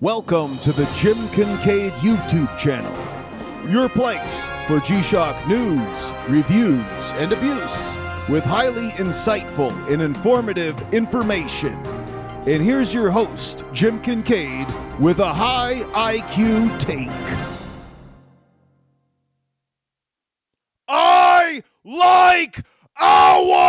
Welcome to the Jim Kincaid YouTube channel, your place for G-Shock news, reviews, and abuse with highly insightful and informative information. And here's your host, Jim Kincaid, with a high IQ take. I like owls!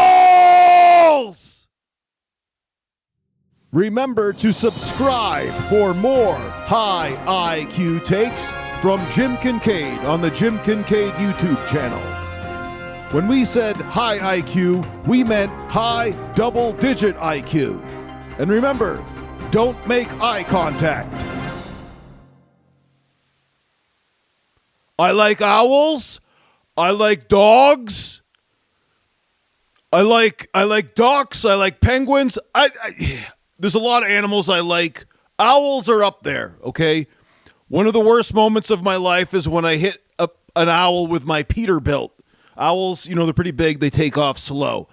Remember to subscribe for more high IQ takes from Jim Kincaid on the Jim Kincaid YouTube channel. When we said high IQ, we meant high double-digit IQ. And remember, don't make eye contact. I like owls. I like dogs. I like ducks. I like penguins. There's a lot of animals I like. Owls are up there, okay? One of the worst moments of my life is when I hit an owl with my Peterbilt. Owls, they're pretty big. They take off slow.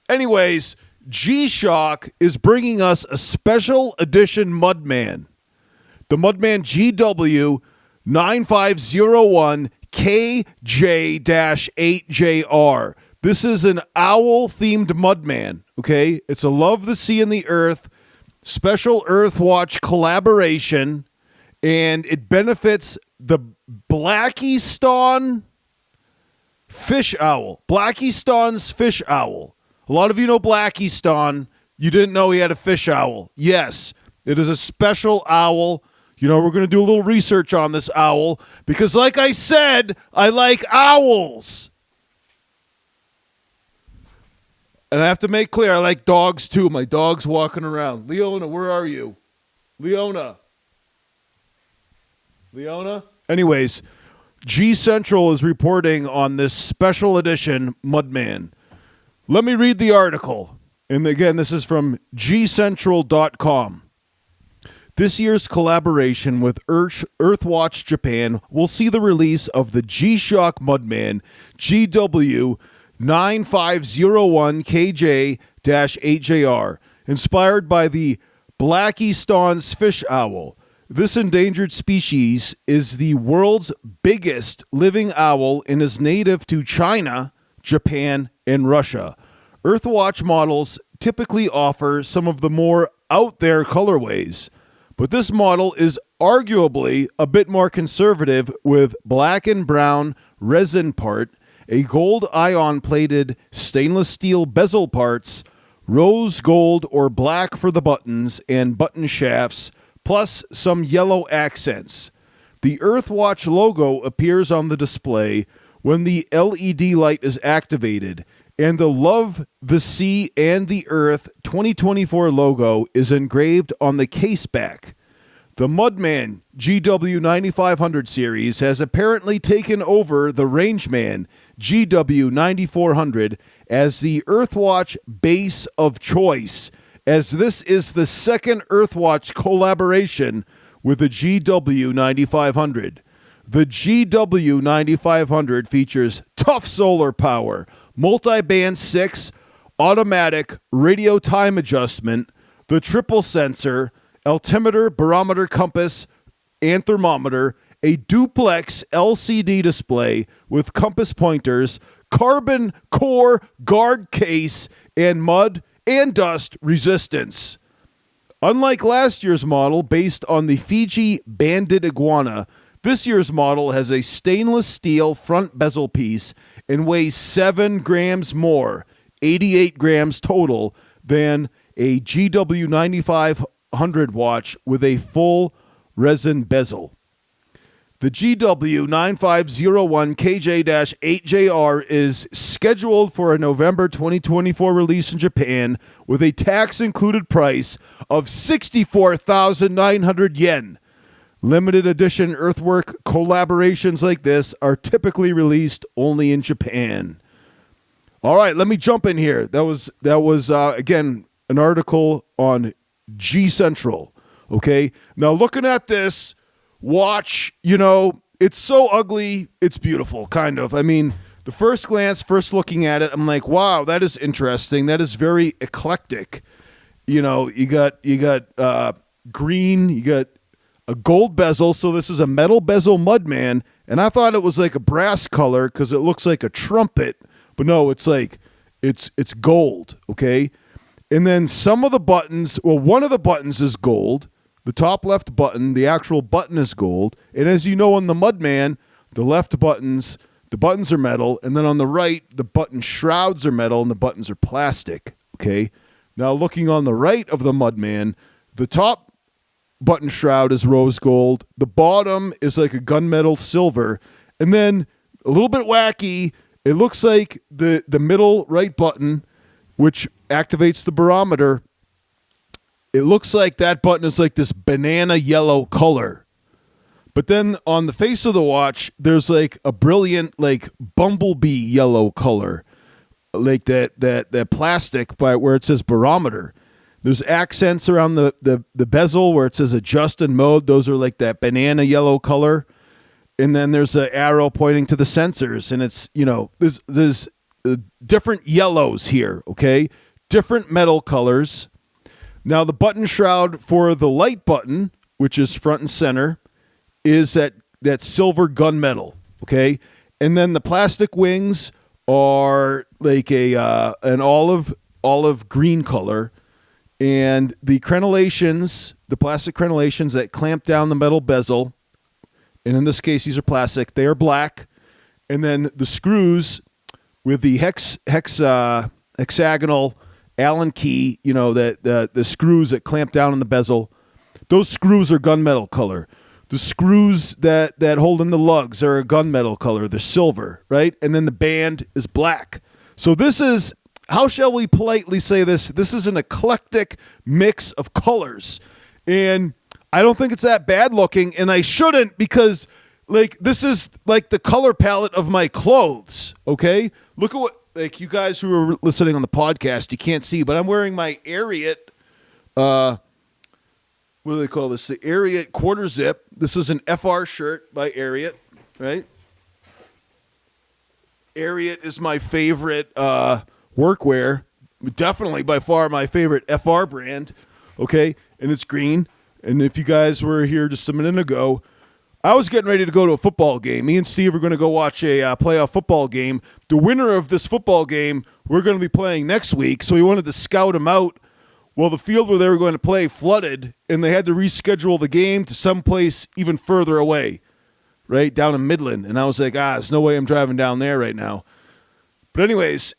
Anyways, G-Shock is bringing us a special edition Mudman. The Mudman GW-9501KJ-8JR. This is an owl-themed Mudman, okay? It's a Love the Sea and the Earth special Earthwatch collaboration, and it benefits the Blackiston fish owl. Blackiston's fish owl. A lot of you know Blackiston. You didn't know he had a fish owl. Yes, it is a special owl. We're going to do a little research on this owl because, like I said, I like owls. And I have to make clear, I like dogs too. My dog's walking around. Leona, where are you? Leona? Anyways, G Central is reporting on this special edition Mudman. Let me read the article. And again, this is from gcentral.com. This year's collaboration with Earthwatch Japan will see the release of the G-Shock Mudman GW-9501KJ-8JR, inspired by the Blackiston's fish owl. This endangered species is the world's biggest living owl and is native to China, Japan, and Russia. Earthwatch models typically offer some of the more out-there colorways, but this model is arguably a bit more conservative with black and brown resin part, a gold ion-plated stainless steel bezel parts, rose gold or black for the buttons and button shafts, plus some yellow accents. The Earthwatch logo appears on the display when the LED light is activated, and the Love the Sea and the Earth 2024 logo is engraved on the case back. The Mudman GW-9500 series has apparently taken over the Rangeman GW-9400 as the Earthwatch base of choice, as this is the second Earthwatch collaboration with the GW-9500. The GW-9500 features tough solar power, multi-band 6, automatic radio time adjustment, the triple sensor, altimeter, barometer, compass, and thermometer, a duplex LCD display with compass pointers, carbon core guard case, and mud and dust resistance. Unlike last year's model based on the Fiji banded iguana, this year's model has a stainless steel front bezel piece and weighs 7 grams more, 88 grams total, than a GW-9500 watch with a full resin bezel. The GW-9501KJ-8JR is scheduled for a November 2024 release in Japan with a tax-included price of 64,900 yen. Limited edition Earthwork collaborations like this are typically released only in Japan. All right, let me jump in here. That was again, an article on G Central. Okay, now looking at this watch, it's so ugly, it's beautiful, kind of. I mean, the first glance, first looking at it, I'm like, wow, that is interesting. That is very eclectic. You got green, you got a gold bezel. So this is a metal bezel Mudman, and I thought it was like a brass color because it looks like a trumpet, but no, it's like it's gold. Okay, and then some of the buttons. Well, one of the buttons is gold. The top left button, the actual button is gold, and as you know on the Mudman, the left buttons. The buttons are metal, and then on the right, the button shrouds are metal, and the buttons are plastic. Okay. Now, looking on the right of the Mudman, the top button shroud is rose gold. The bottom is like a gunmetal silver. And then, a little bit wacky, it looks like the middle right button, which activates the barometer, it looks like that button is like this banana yellow color. But then on the face of the watch, there's like a brilliant like bumblebee yellow color, like that plastic by where it says barometer. There's accents around the bezel where it says adjust and mode. Those are like that banana yellow color. And then there's an arrow pointing to the sensors, and it's, there's different yellows here, okay? Different metal colors. Now the button shroud for the light button, which is front and center, is that silver gunmetal, okay? And then the plastic wings are like an olive green color, and the crenellations, the plastic crenellations that clamp down the metal bezel, and in this case these are plastic, they are black, and then the screws with the hexagonal Allen key, the screws that clamp down on the bezel, those screws are gunmetal color. The screws that hold in the lugs are a gunmetal color. They're silver, right? And then the band is black. So this is, how shall we politely say this? This is an eclectic mix of colors. And I don't think it's that bad looking, and I shouldn't, because like this is like the color palette of my clothes, okay? Look at what, like, you guys who are listening on the podcast, you can't see, but I'm wearing my Ariat, what do they call this? The Ariat quarter zip. This is an FR shirt by Ariat, right? Ariat is my favorite workwear. Definitely by far my favorite FR brand, okay? And it's green. And if you guys were here just a minute ago, I was getting ready to go to a football game. Me and Steve are going to go watch a playoff football game. The winner of this football game, we're going to be playing next week, so we wanted to scout him out. Well, the field where they were going to play flooded, and they had to reschedule the game to someplace even further away, right, down in Midland. And I was like, there's no way I'm driving down there right now. But anyways,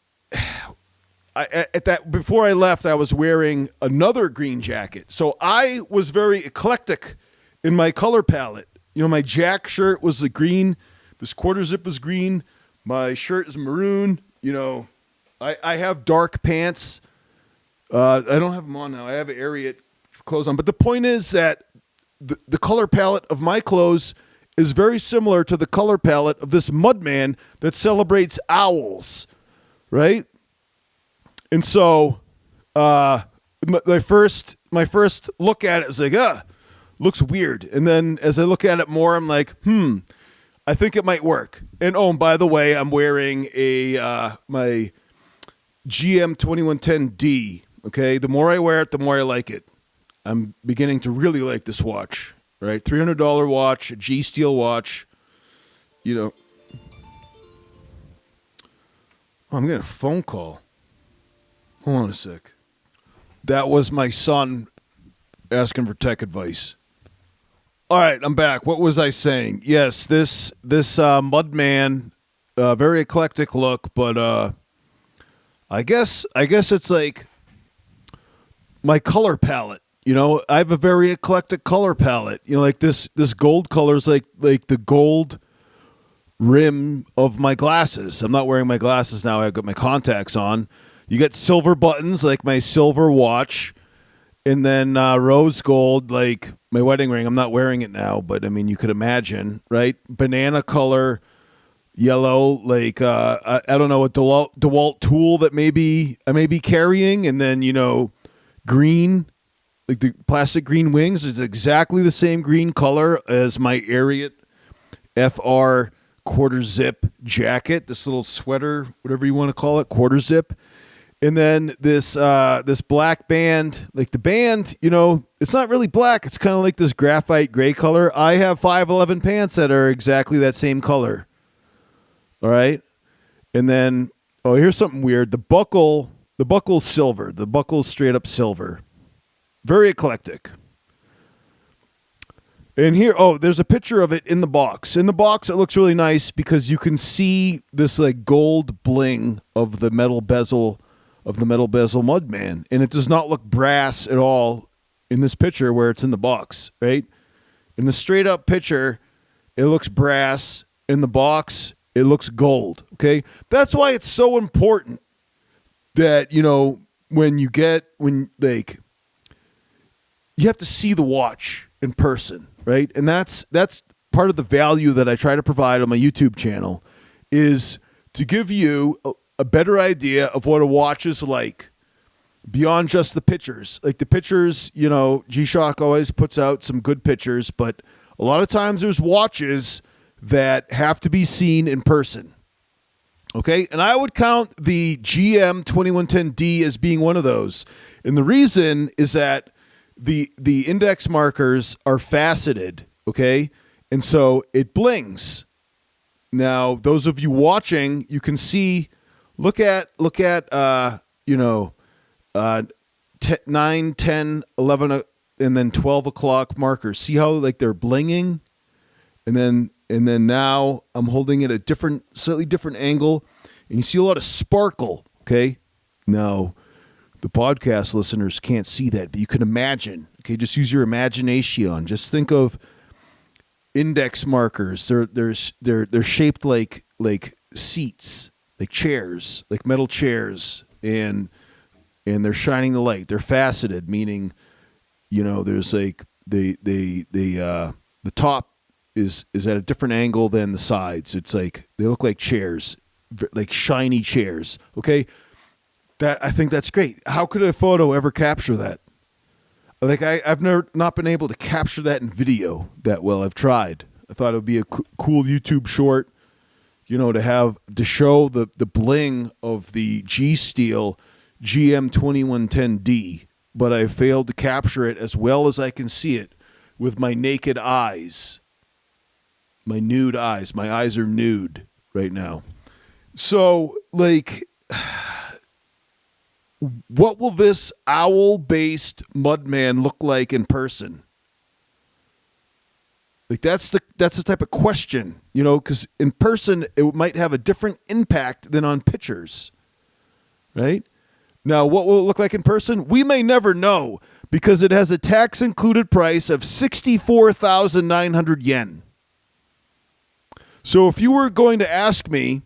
before I left, I was wearing another green jacket. So I was very eclectic in my color palette. My Jack shirt was the green. This quarter zip is green. My shirt is maroon. I have dark pants. I don't have them on now. I have Ariat clothes on. But the point is that the color palette of my clothes is very similar to the color palette of this Mudman that celebrates owls, right? And so my first look at it was like, looks weird. And then as I look at it more, I'm like, I think it might work. And by the way, I'm wearing my GM-2110D. Okay, the more I wear it, the more I like it. I'm beginning to really like this watch, right? $300 watch, a G Steel watch. I'm getting a phone call. Hold on a sec. That was my son asking for tech advice. All right, I'm back. What was I saying? Yes, this Mudman, very eclectic look, but I guess it's like my color palette. I have a very eclectic color palette. Like this gold color is like the gold rim of my glasses. I'm not wearing my glasses now. I've got my contacts on. You get silver buttons like my silver watch, and then rose gold like my wedding ring. I'm not wearing it now, but I mean, you could imagine, right? Banana color, yellow, like I don't know, a DeWalt tool that I may be carrying, and then green, like the plastic green wings is exactly the same green color as my Ariat FR quarter zip jacket, this little sweater, whatever you want to call it, quarter zip. And then this black band, like the band, it's not really black. It's kind of like this graphite gray color. I have 511 pants that are exactly that same color. All right. And then, here's something weird. The buckle's silver. The buckle's straight up silver. Very eclectic. And here, there's a picture of it in the box. In the box, it looks really nice because you can see this like gold bling of the metal bezel Mudman, and it does not look brass at all in this picture where it's in the box, right? In the straight up picture, it looks brass. In the box, it looks gold, okay? That's why it's so important that, when you have to see the watch in person, right? And that's part of the value that I try to provide on my YouTube channel is to give you a better idea of what a watch is like beyond just the pictures. Like the pictures, G-Shock always puts out some good pictures, but a lot of times there's watches that have to be seen in person. Okay? And I would count the GM-2110D as being one of those. And the reason is that the index markers are faceted, okay? And so it blings. Now, those of you watching, you can see. Look at 9, 10, 11, and then 12 o'clock markers. See how like they're blinging? And then now I'm holding it at slightly different angle, and you see a lot of sparkle, okay? Now, the podcast listeners can't see that, but you can imagine. Okay, just use your imagination. Just think of index markers. They're shaped like seats. Like chairs, like metal chairs, and they're shining the light. They're faceted, meaning, there's like the top is at a different angle than the sides. It's like they look like chairs, like shiny chairs. Okay, I think that's great. How could a photo ever capture that? Like I've not been able to capture that in video that well. I've tried. I thought it would be a cool YouTube short. To show the bling of the G-Steel GM-2110D, but I failed to capture it as well as I can see it with my naked eyes, my nude eyes. My eyes are nude right now. So, what will this owl-based Mudman look like in person? Like that's the type of question, because in person it might have a different impact than on pictures, right? Now, what will it look like in person? We may never know because it has a tax-included price of 64,900 yen. So if you were going to ask me,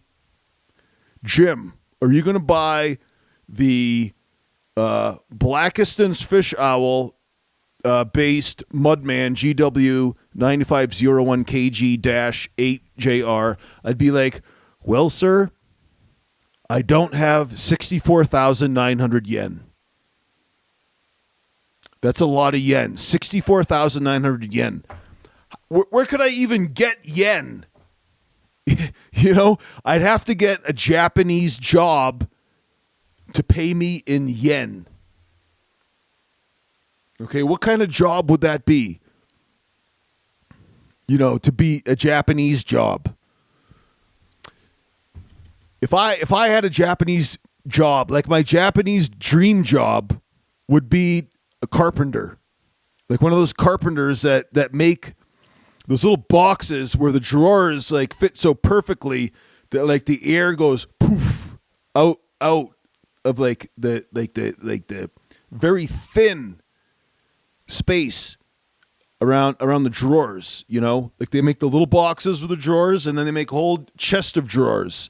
Jim, are you going to buy the Blackiston's Fish Owl based Mudman GW-9501KJ-8JR, I'd be like, well, sir, I don't have 64,900 yen. That's a lot of yen. 64,900 yen. Where could I even get yen? I'd have to get a Japanese job to pay me in yen. Okay, what kind of job would that be? To be a Japanese job. If I had a Japanese job, like my Japanese dream job would be a carpenter. Like one of those carpenters that make those little boxes where the drawers like fit so perfectly that like the air goes poof out of like the very thin space around the drawers, like they make the little boxes with the drawers, and then they make a whole chest of drawers,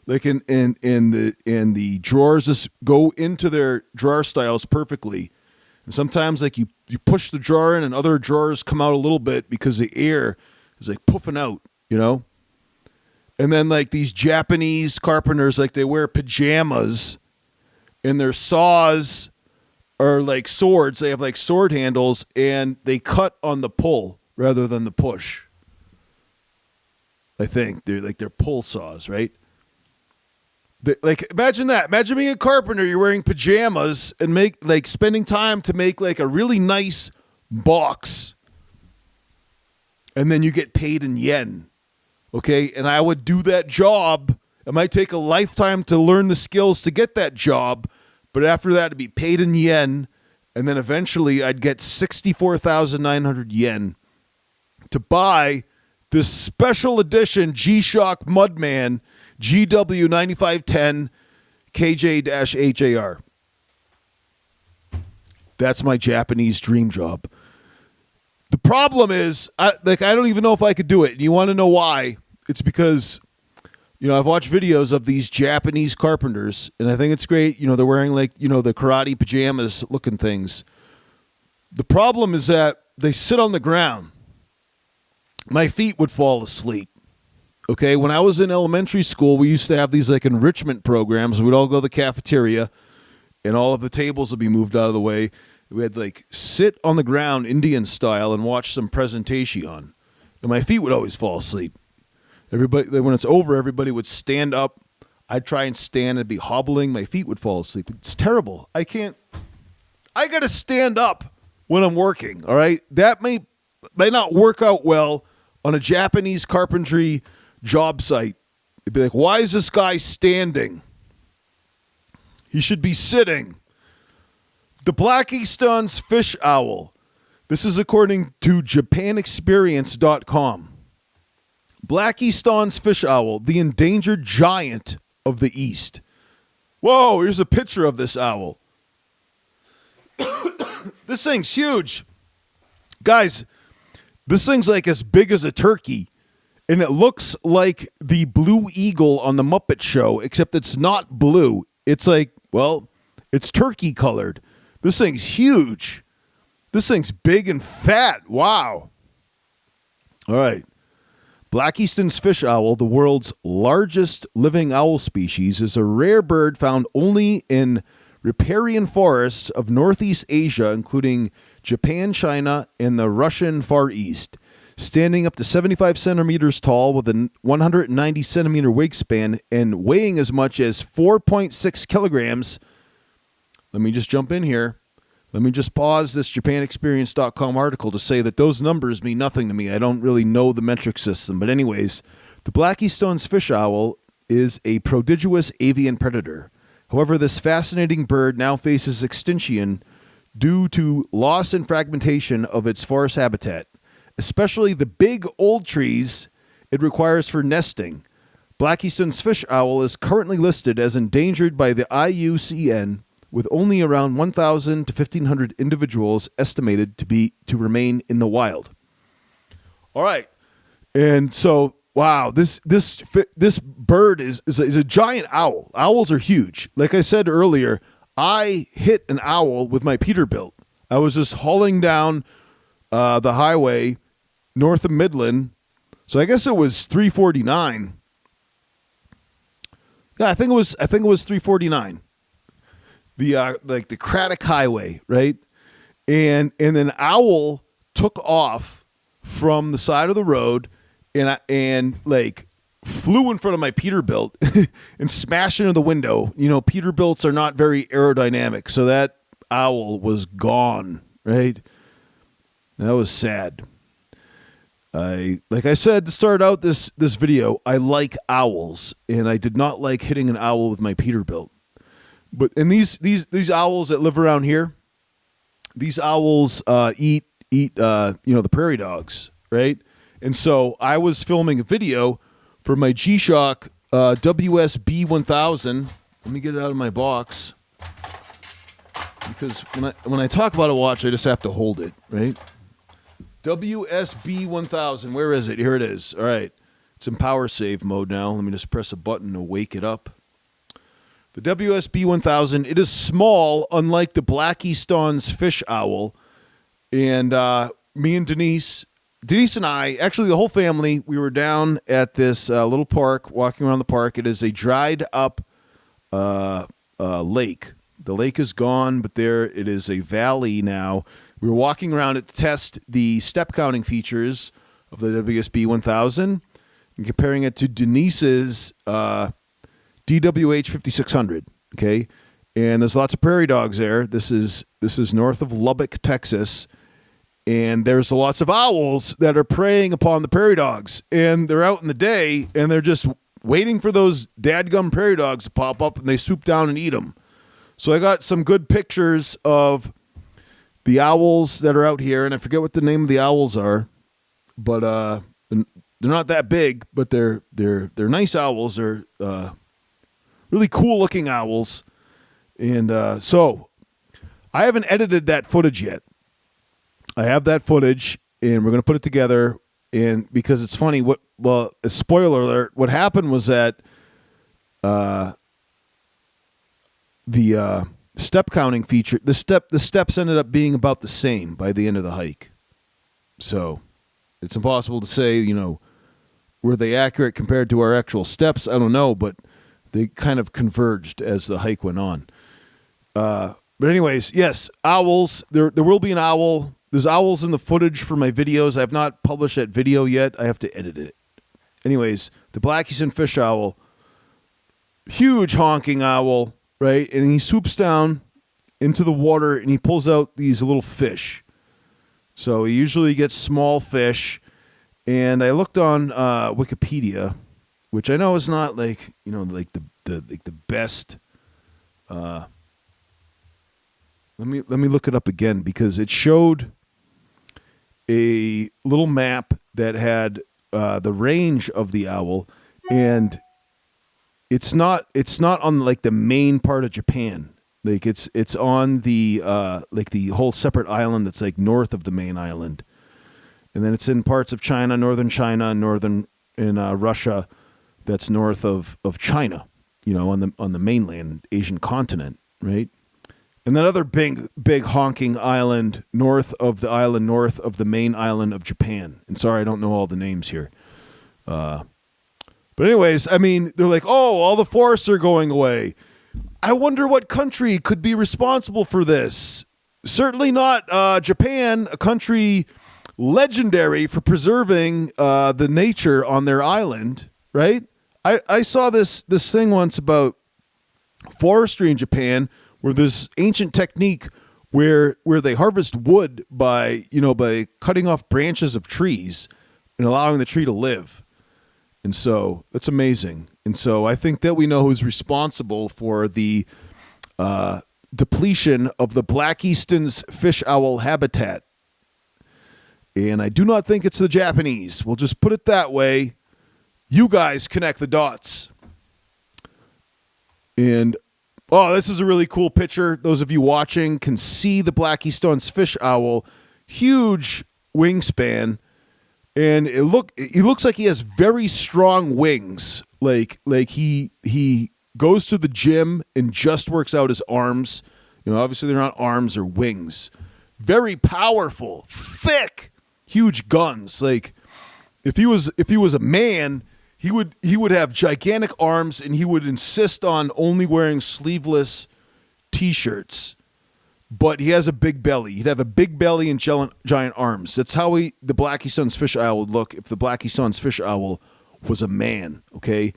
like and the drawers just go into their drawer styles perfectly. And sometimes like you push the drawer in, and other drawers come out a little bit because the air is like puffing out, And then like these Japanese carpenters, like they wear pajamas, and their saws are like swords. They have like sword handles, and they cut on the pull rather than the push. I think they're pull saws, right? Like, imagine that. Imagine being a carpenter. You're wearing pajamas and spending time to make like a really nice box. And then you get paid in yen. Okay. And I would do that job. It might take a lifetime to learn the skills to get that job. But after that, it'd be paid in yen. And then eventually I'd get 64,900 yen to buy this special edition G-Shock Mudman GW-9501KJ-8JR. That's my Japanese dream job. The problem is, I don't even know if I could do it. And you want to know why? It's because, I've watched videos of these Japanese carpenters, and I think it's great. They're wearing the karate pajamas looking things. The problem is that they sit on the ground. My feet would fall asleep. Okay, when I was in elementary school, we used to have these enrichment programs. We'd all go to the cafeteria, and all of the tables would be moved out of the way. We had sit on the ground Indian style and watch some presentation. And my feet would always fall asleep. Everybody, when it's over, everybody would stand up. I'd try and stand and be hobbling. My feet would fall asleep. It's terrible. I got to stand up when I'm working, all right? That may not work out well on a Japanese carpentry job site. It'd be like, why is this guy standing? He should be sitting. The Black Easton's fish owl. This is according to JapanExperience.com. Black Easton's fish owl, the endangered giant of the East. Whoa, here's a picture of this owl. This thing's huge. Guys, this thing's as big as a turkey. And it looks like the blue eagle on the Muppet Show, except it's not blue. It's it's turkey colored. This thing's huge. This thing's big and fat. Wow. All right. Black Easton's fish owl, the world's largest living owl species, is a rare bird found only in riparian forests of Northeast Asia, including Japan, China, and the Russian Far East. Standing up to 75 centimeters tall with a 190 centimeter wingspan and weighing as much as 4.6 kilograms. Let me just jump in here. Let me just pause this JapanExperience.com article to say that those numbers mean nothing to me. I don't really know the metric system. But anyways, the Black Easton's fish owl is a prodigious avian predator. However, this fascinating bird now faces extinction due to loss and fragmentation of its forest habitat, especially the big old trees it requires for nesting. Black Easton's fish owl is currently listed as endangered by the IUCN, with only around 1,000 to 1,500 individuals estimated to remain in the wild. All right, and so wow, this bird is a giant owl. Owls are huge. Like I said earlier, I hit an owl with my Peterbilt. I was just hauling down the highway north of Midland. So I guess it was 349. Yeah, I think it was 349. The Craddock Highway, right? And an owl took off from the side of the road and flew in front of my Peterbilt and smashed into the window. Peterbilts are not very aerodynamic, so that owl was gone, right? That was sad. Like I said to start out this video, I like owls, and I did not like hitting an owl with my Peterbilt. But these owls that live around here, these owls eat the prairie dogs, right? And so I was filming a video for my G-Shock WSB-1000. Let me get it out of my box, because when I talk about a watch, I just have to hold it, right? WSB-1000. Where is it? Here it is. All right. It's in power save mode now. Let me just press a button to wake it up. The WSB-1000, it is small, unlike the Black Easton's fish owl. And me and Denise and I, actually the whole family, we were down at this little park, walking around the park. It is a dried up lake. The lake is gone, but there it is a valley now. We were walking around it to test the step counting features of the WSB-1000 and comparing it to Denise's DWH-5600. Okay, and there's lots of prairie dogs there. This is north of Lubbock, Texas, and there's lots of owls that are preying upon the prairie dogs, and they're out in the day, and they're just waiting for those dadgum prairie dogs to pop up, and they swoop down and eat them. So I got some good pictures of the owls that are out here, and I forget what the name of the owls are, but they're not that big, but they're nice owls. They're really cool looking owls. And so I haven't edited that footage yet. I have that footage, and we're going to put it together. And because it's funny, a spoiler alert, what happened was that the step counting feature, the steps ended up being about the same by the end of the hike. So it's impossible to say, were they accurate compared to our actual steps? I don't know, but they kind of converged as the hike went on. But anyways, yes, owls. There will be an owl. There's owls in the footage for my videos. I have not published that video yet. I have to edit it. Anyways, the black Eastern fish owl, huge honking owl, right? And he swoops down into the water and he pulls out these little fish. So he usually gets small fish. And I looked on Wikipedia, which I know is not like the best. Let me look it up again, because it showed a little map that had the range of the owl, and it's not on like the main part of Japan. Like it's on the like the whole separate island that's like north of the main island, and then it's in parts of China, northern in Russia, that's north of China, on the mainland Asian continent, right? And that other big honking island north of the main island of Japan. And sorry, I don't know all the names here. But anyways, I mean, they're like, oh, all the forests are going away. I wonder what country could be responsible for this. Certainly not Japan, a country legendary for preserving the nature on their island, right? I saw this thing once about forestry in Japan, where this ancient technique where they harvest wood by cutting off branches of trees and allowing the tree to live. And so that's amazing. And so I think that we know who's responsible for the depletion of the Black Easton's fish owl habitat. And I do not think it's the Japanese. We'll just put it that way. You guys connect the dots. And oh, this is a really cool picture. Those of you watching can see the Black Easton's fish owl, huge wingspan, and he looks like he has very strong wings. Like he goes to the gym and just works out his arms. Obviously they're not arms or wings. Very powerful, thick, huge guns. Like if he was a man, he would have gigantic arms, and he would insist on only wearing sleeveless T-shirts. But he has a big belly. He'd have a big belly and giant arms. That's how the Black Easton's fish owl would look if the Black Easton's fish owl was a man. Okay,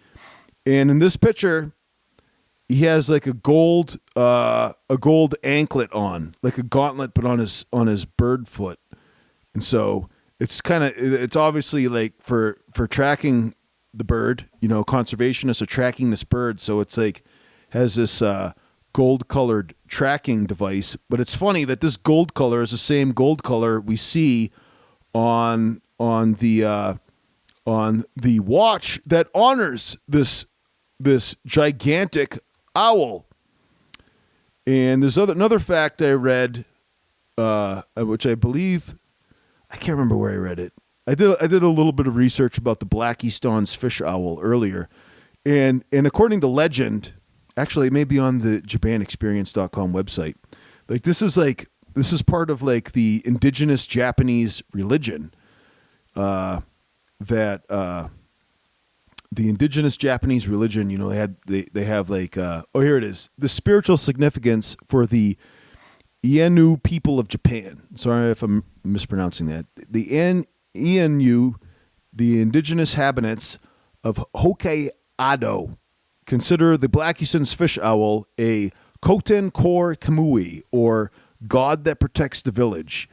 and in this picture, he has like a gold anklet on, like a gauntlet, but on his bird foot, and so it's obviously like for tracking the bird, conservationists are tracking this bird, so it's like has this gold colored tracking device. But it's funny that this gold color is the same gold color we see on the watch that honors this gigantic owl. And there's another fact I read, which I believe, I can't remember where I read it. I did a little bit of research about the Black Easton's fish owl earlier, and according to legend, actually it may be on the JapanExperience.com website. Like this is part of like the indigenous Japanese religion. The indigenous Japanese religion, they have like here it is, the spiritual significance for the Ienu people of Japan. Sorry if I'm mispronouncing that. The Ienu, the indigenous inhabitants of Hokkaido, consider the Black Easton's fish owl a Koten Kor Kamui, or god that protects the village.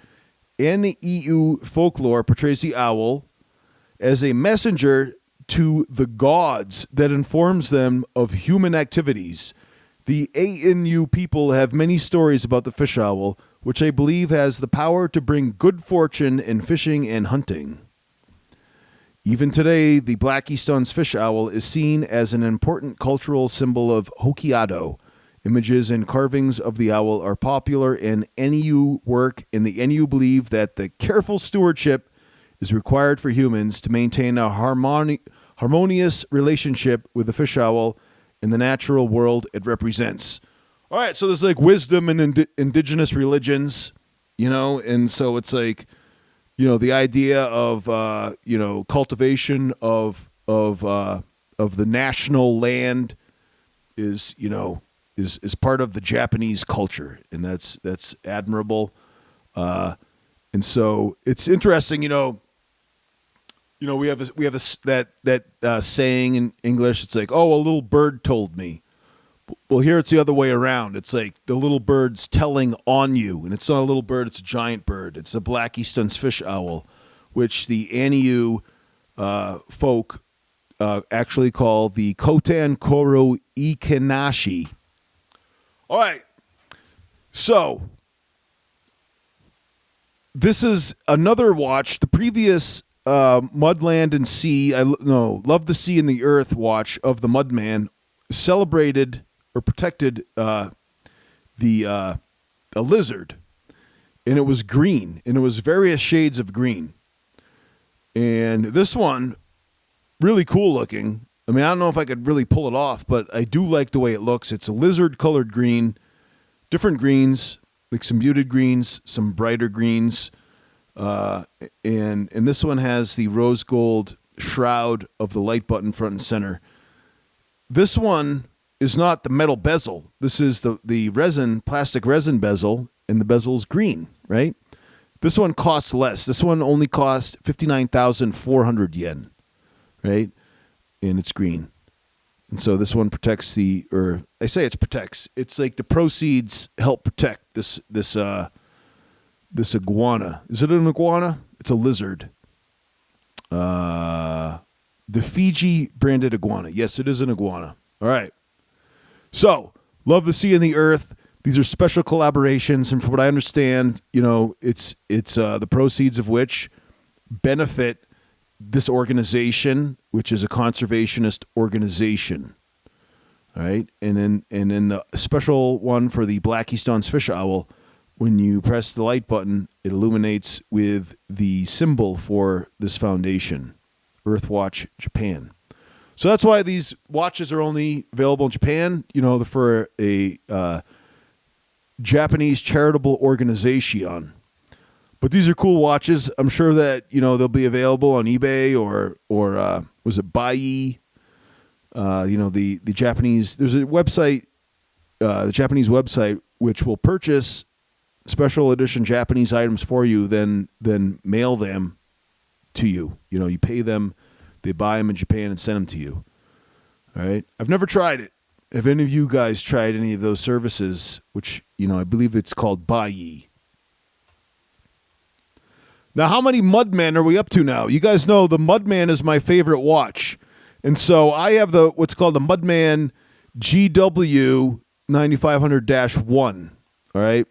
NEU folklore portrays the owl as a messenger to the gods that informs them of human activities. The ANU people have many stories about the fish owl, which I believe has the power to bring good fortune in fishing and hunting. Even today, the Black Easton's fish owl is seen as an important cultural symbol of Hokkaido. Images and carvings of the owl are popular in NEU work, and the NEU believe that the careful stewardship is required for humans to maintain a harmonious relationship with the fish owl in the natural world it represents. All right, so there's like wisdom in indigenous religions, and so it's like, the idea of cultivation of the national land is part of the Japanese culture, and that's admirable. And so it's interesting, we have that saying in English. It's like, oh, a little bird told me. Well, here it's the other way around. It's like the little bird's telling on you, and it's not a little bird; it's a giant bird. It's the Black Easton's fish owl, which the Aniu folk actually call the Koten Koro Ikenashi. All right, so this is another watch. The previous Mud, Land, and Sea, Love the Sea and the Earth watch of the Mudman celebrated or protected a lizard, and it was green, and it was various shades of green. And this one, really cool looking. I mean, I don't know if I could really pull it off, but I do like the way it looks. It's a lizard-colored green, different greens, like some muted greens, some brighter greens, and this one has the rose gold shroud of the light button front and center. This one is not the metal bezel. This is the plastic resin bezel, and the bezel is green, right? This one costs less. This one only cost 59,400 yen, right? And it's green. And so this one protects it's like the proceeds help protect this iguana. Is it an iguana? It's a lizard. The Fiji branded iguana. Yes, it is an iguana. All right. So, Love the Sea and the Earth. These are special collaborations, and from what I understand, it's the proceeds of which benefit this organization, which is a conservationist organization. All right, and then the special one for the Black Easton's fish owl. When you press the light button, it illuminates with the symbol for this foundation, Earthwatch Japan. So that's why these watches are only available in Japan, for a Japanese charitable organization. But these are cool watches. I'm sure that, they'll be available on eBay or was it Bai? The Japanese, there's a website, the Japanese website, which will purchase special edition Japanese items for you, then mail them to you. You pay them, they buy them in Japan and send them to you. All right. I've never tried it. Have any of you guys tried any of those services, which, I believe it's called Bai? Now, how many Mudmen are we up to now? You guys know the Mudman is my favorite watch. And so I have what's called the Mudman GW-9501. All right.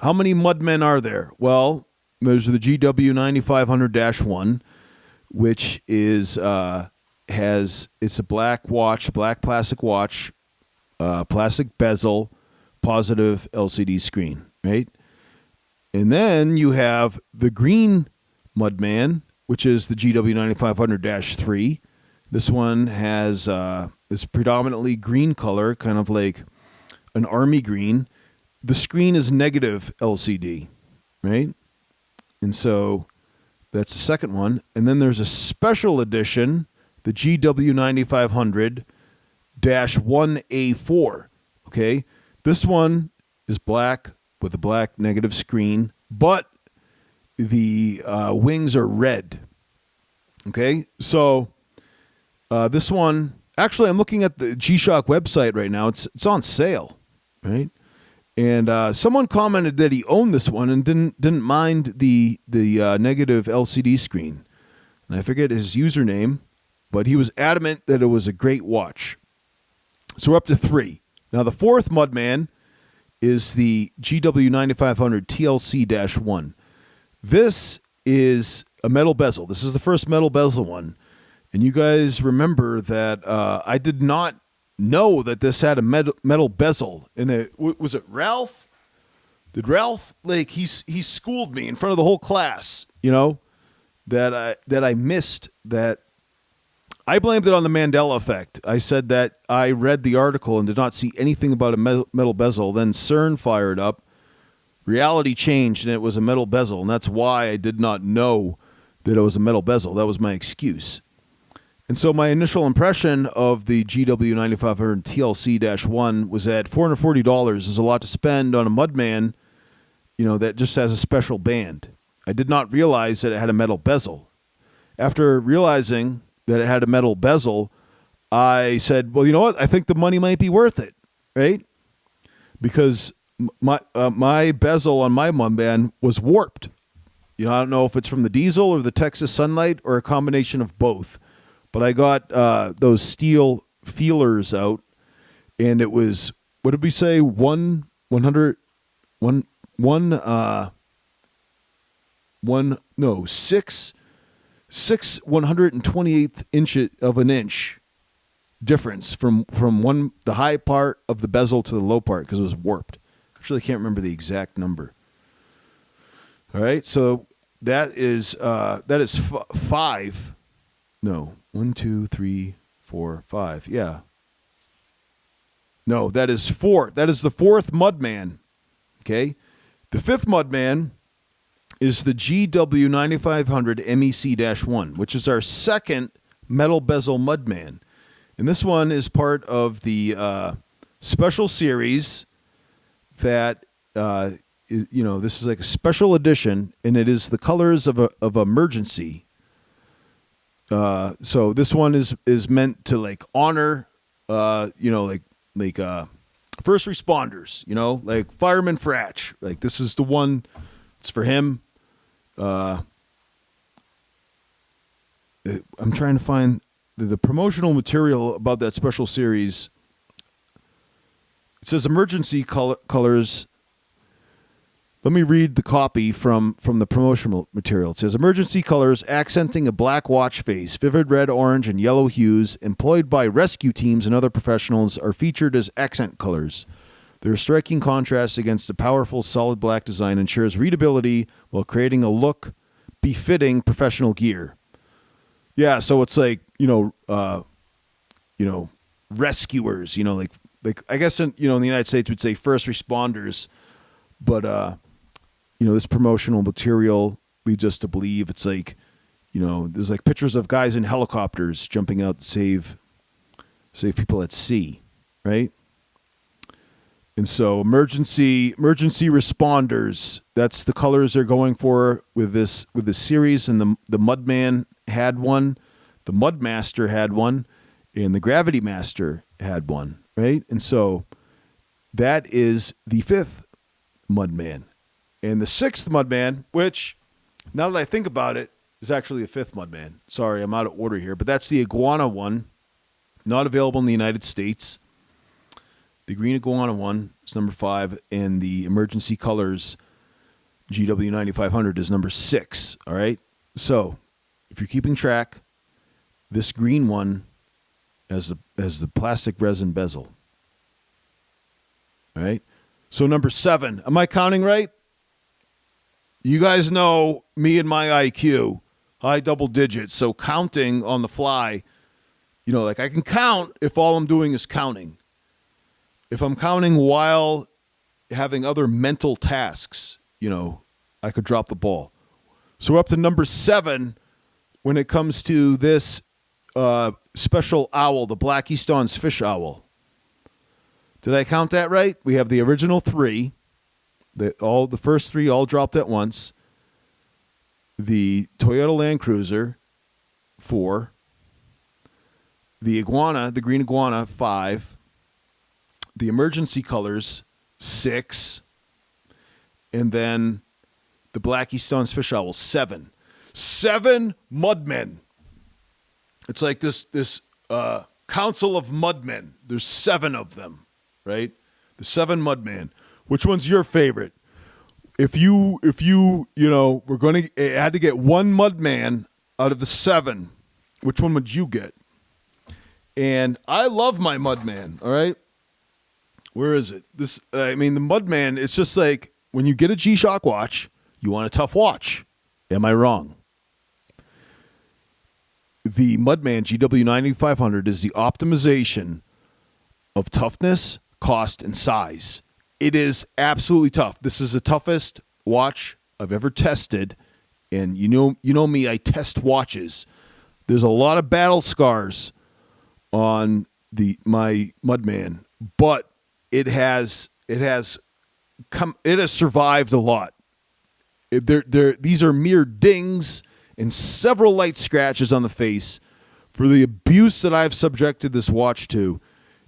How many Mudmen are there? Well, there's the GW-9501, which is it's a black watch, black plastic watch, plastic bezel, positive LCD screen, right? And then you have the green Mudman, which is the GW-9500-3. This one has this predominantly green color, kind of like an army green. The screen is negative LCD, right? And so that's the second one. And then there's a special edition, the GW-9500-1A4. Okay? This one is black with a black negative screen, but the wings are red. Okay? So this one Actually, I'm looking at the G-Shock website right now. It's on sale, right? And someone commented that he owned this one and didn't mind the negative LCD screen. And I forget his username, but he was adamant that it was a great watch. So we're up to 3. Now the 4th Mudman is the GW-9500 TLC-1. This is a metal bezel. This is the first metal bezel one. And you guys remember that I did not know that this had a metal bezel. And was it Ralph? Did Ralph, like, he schooled me in front of the whole class, that I missed that. I blamed it on the Mandela effect. I said that I read the article and did not see anything about a metal bezel. Then CERN fired up. Reality changed, and it was a metal bezel. And that's why I did not know that it was a metal bezel. That was my excuse. And so my initial impression of the GW-9500 TLC-1 was that $440 is a lot to spend on a Mudman, that just has a special band. I did not realize that it had a metal bezel. After realizing that it had a metal bezel, I said, well, you know what? I think the money might be worth it, right? Because my bezel on my Mudman was warped. I don't know if it's from the diesel or the Texas sunlight or a combination of both. But I got those steel feelers out, and it was, what did we say, 6 128th of an inch difference from the high part of the bezel to the low part because it was warped. Actually, I can't remember the exact number. All right, so that is 5. No, 1, 2, 3, 4, 5. Yeah. No, that is 4. That is the 4th Mudman. Okay. The 5th Mudman is the GW-9500 MEC-1, which is our second metal bezel Mudman. And this one is part of the special series that, this is like a special edition, and it is the colors of emergency. So this one is meant to like honor, first responders, like Fireman Fratch. Like this is the one. It's for him. I'm trying to find the promotional material about that special series. It says emergency colors. Let me read the copy from the promotional material. It says, emergency colors accenting a black watch face, vivid red, orange, and yellow hues employed by rescue teams and other professionals are featured as accent colors. Their striking contrast against the powerful solid black design ensures readability while creating a look befitting professional gear. Yeah, so it's like, rescuers, like I guess in the United States we'd say first responders, but this promotional material leads us to believe it's like, there's like pictures of guys in helicopters jumping out to save people at sea, right? And so emergency responders, that's the colors they're going for with this series. And the Mudman had one, the Mudmaster had one, and the Gravity Master had one, right? And so that is the 5th Mudman. And the 6th Mudman, which, now that I think about it, is actually the 5th Mudman. Sorry, I'm out of order here. But that's the Iguana one, not available in the United States. The green Iguana one is number 5, and the emergency colors GW-9500 is number 6, all right? So, if you're keeping track, this green one has the plastic resin bezel. All right? So number 7, am I counting right? You guys know me and my IQ, high double digits, so counting on the fly, like I can count if all I'm doing is counting. If I'm counting while having other mental tasks, I could drop the ball. So we're up to number 7 when it comes to this special owl, the Black Easton's fish owl. Did I count that right? We have the original 3. The first 3 all dropped at once. The Toyota Land Cruiser, 4. the iguana, the green iguana, 5. The emergency colors, 6. And then the Black Easton's fish owl, 7. 7 mudmen. It's like this council of mudmen. There's 7 of them, right? The 7 mudmen. Which one's your favorite? If you were going to had to get one mudman out of the 7, which one would you get? And I love my mudman. All right, where is it? The mudman. It's just like when you get a G-Shock watch, you want a tough watch. Am I wrong? The Mudman GW-9500 is the optimization of toughness, cost, and size. It is absolutely tough. This is the toughest watch I've ever tested, and you know me, I test watches. There's a lot of battle scars on my Mudman, but it has survived a lot. These are mere dings and several light scratches on the face. For the abuse that I've subjected this watch to,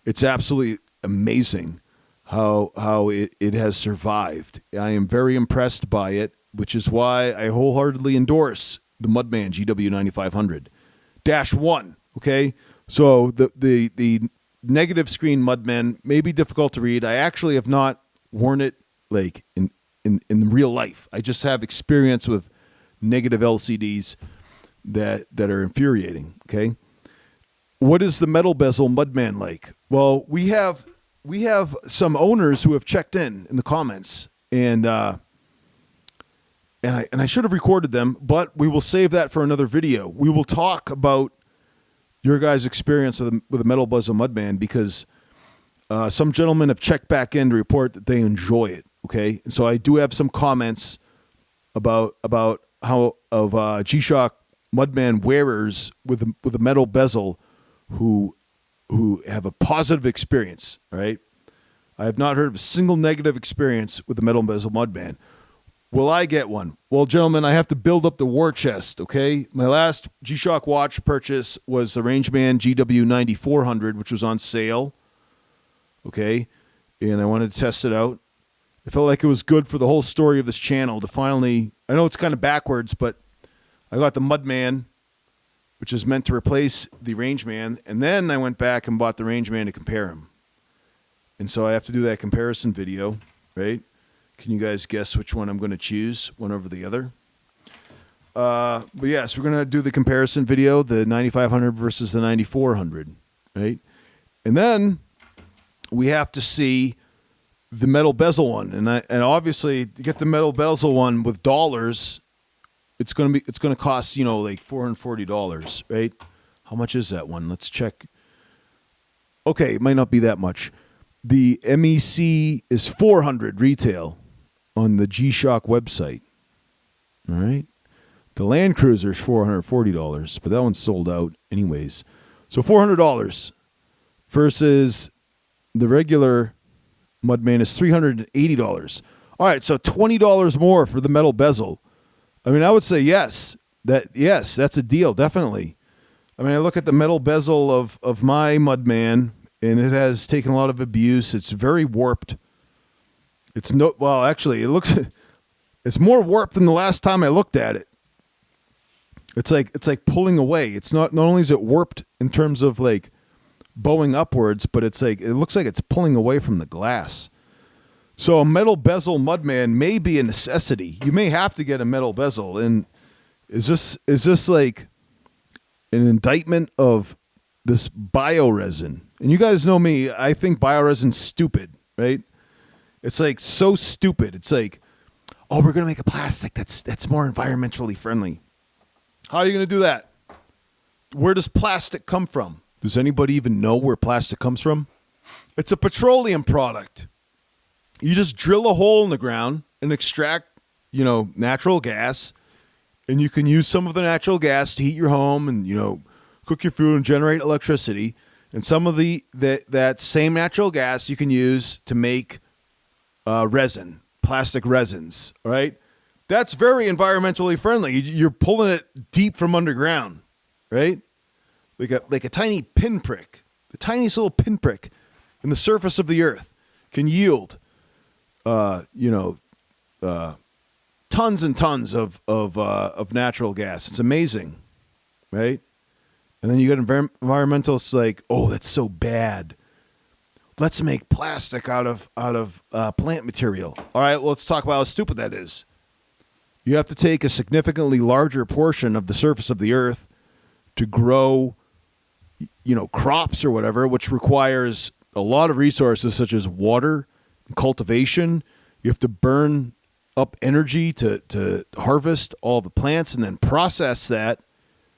it's absolutely amazing how it has survived. I am very impressed by it, which is why I wholeheartedly endorse the Mudman GW-9500-1. Okay, so the negative screen Mudman may be difficult to read. I actually have not worn it like in real life. I just have experience with negative LCDs that are infuriating. Okay, what is the metal bezel Mudman like? Well, we have some owners who have checked in the comments, and I should have recorded them, but we will save that for another video. We will talk about your guys' experience with a metal bezel Mudman, because some gentlemen have checked back in to report that they enjoy it. Okay, and so I do have some comments about how of G-Shock Mudman wearers with a metal bezel who have a positive experience. All right, I have not heard of a single negative experience with the metal bezel Mudman. Will I get one? Well, gentlemen, I have to build up the war chest. Okay, my last G-Shock watch purchase was the Rangeman GW-9400, which was on sale. Okay, and I wanted to test it out. I felt like it was good for the whole story of this channel to finally, I know it's kind of backwards, but I got the Mudman, which is meant to replace the Rangeman, and then I went back and bought the Rangeman to compare them. And so I have to do that comparison video, right? Can you guys guess which one I'm going to choose, one over the other? But yes, we're going to do the comparison video, the 9500 versus the 9400, right? And then we have to see the metal bezel one, and obviously to get the metal bezel one with dollars, it's going to cost like $440, right? How much is that one? Let's check. Okay, it might not be that much. The MEC is $400 retail on the G-Shock website. All right, the Land Cruiser is $440, but that one's sold out anyways. So $400 versus the regular Mudman is $380. All right, so $20 more for the metal bezel. I mean, I would say yes, that's a deal, definitely. I mean, I look at the metal bezel of my Mudman, and it has taken a lot of abuse. It's very warped. It's it's more warped than the last time I looked at it. It's like pulling away. It's not only is it warped in terms of like bowing upwards, but it looks like it's pulling away from the glass. So a metal bezel Mudman may be a necessity. You may have to get a metal bezel. And is this like an indictment of this bioresin? And you guys know me, I think bioresin's stupid, right? It's like so stupid. It's like, oh, we're going to make a plastic that's more environmentally friendly. How are you going to do that? Where does plastic come from? Does anybody even know where plastic comes from? It's a petroleum product. You just drill a hole in the ground and extract, natural gas, and you can use some of the natural gas to heat your home and, cook your food and generate electricity. And some of that same natural gas you can use to make resin, plastic resins, all right? That's very environmentally friendly. You're pulling it deep from underground, right? like a tiny pinprick, the tiniest little pinprick in the surface of the earth can yield, tons and tons of natural gas. It's amazing, right? And then you got environmentalists like, oh, that's so bad. Let's make plastic out of plant material. All right, well, let's talk about how stupid that is. You have to take a significantly larger portion of the surface of the earth to grow, crops or whatever, which requires a lot of resources such as water and cultivation. You have to burn up energy to harvest all the plants and then process that.